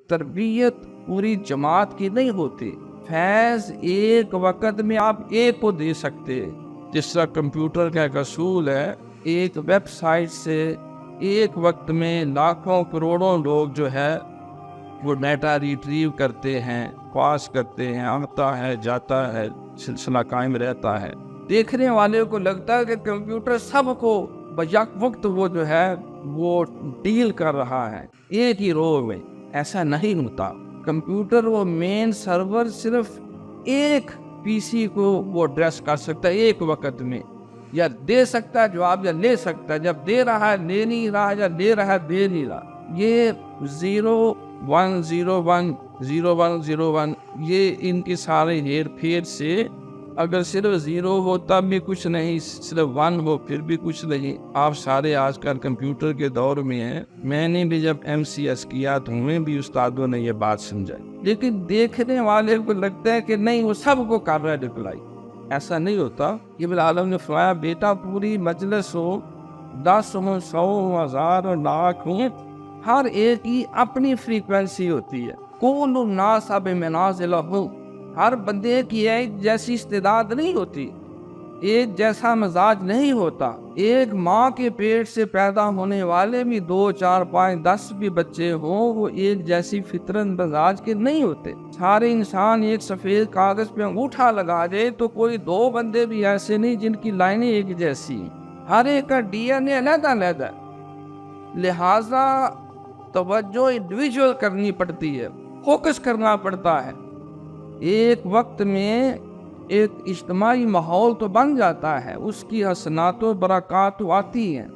تربیت پوری جماعت کی نہیں ہوتی. فیض ایک وقت میں آپ ایک کو دے سکتے. جس طرح کمپیوٹر کا ایک اصول ہے، ایک ویب سائٹ سے ایک وقت میں لاکھوں کروڑوں لوگ جو ہے وہ ڈیٹا ریٹریو کرتے ہیں، پاس کرتے ہیں، آتا ہے جاتا ہے، سلسلہ قائم رہتا ہے. دیکھنے والے کو لگتا ہے کہ کمپیوٹر سب کو بیک وقت وہ جو ہے وہ ڈیل کر رہا ہے ایک ہی رو میں. ایسا نہیں ہوتا. کمپیوٹر وہ مین سرور صرف ایک پی سی کو وہ ایڈریس کر سکتا ہے ایک وقت میں، یا دے سکتا ہے جواب یا لے سکتا ہے. جب دے رہا ہے لے نہیں رہا، یا لے رہا ہے دے نہیں رہا. یہ 0101 0101 یہ ان کے سارے ہیر پھیر سے اگر صرف 0 ہو تب بھی کچھ نہیں، صرف 1 ہو پھر بھی کچھ نہیں. آپ سارے آج کل کمپیوٹر کے دور میں ہیں. میں نے بھی جب MCS کیا تو ہمیں بھی استادوں نے یہ بات سمجھائی، لیکن دیکھنے والے کو لگتا ہے کہ نہیں وہ سب کو کر رہا ہے ڈپلائی. ایسا نہیں ہوتا. یہ بالعالم نے فرمایا بیٹا پوری مجلس ہو، 10 ہو، 100 ہو، 1000 ہو، لاکھ ہو، ہر ایک کی اپنی فریکوینسی ہوتی ہے. کل الناس بمنازلہم، ہر بندے کی ایک جیسی استعداد نہیں ہوتی، ایک جیسا مزاج نہیں ہوتا. ایک ماں کے پیٹ سے پیدا ہونے والے بھی 2 4 5 10 بھی بچے ہوں، وہ ایک جیسی فطرت مزاج کے نہیں ہوتے. سارے انسان ایک سفید کاغذ پہ انگوٹھا لگا دے تو کوئی 2 بندے بھی ایسے نہیں جن کی لائنیں ایک جیسی ہیں. ہر ایک کا DNA علیحدہ علیحدہ. لہٰذا توجہ انڈیویجول کرنی پڑتی ہے، فوکس کرنا پڑتا ہے. ایک وقت میں ایک اجتماعی ماحول تو بن جاتا ہے، اس کی حسنات و برکات آتی ہیں.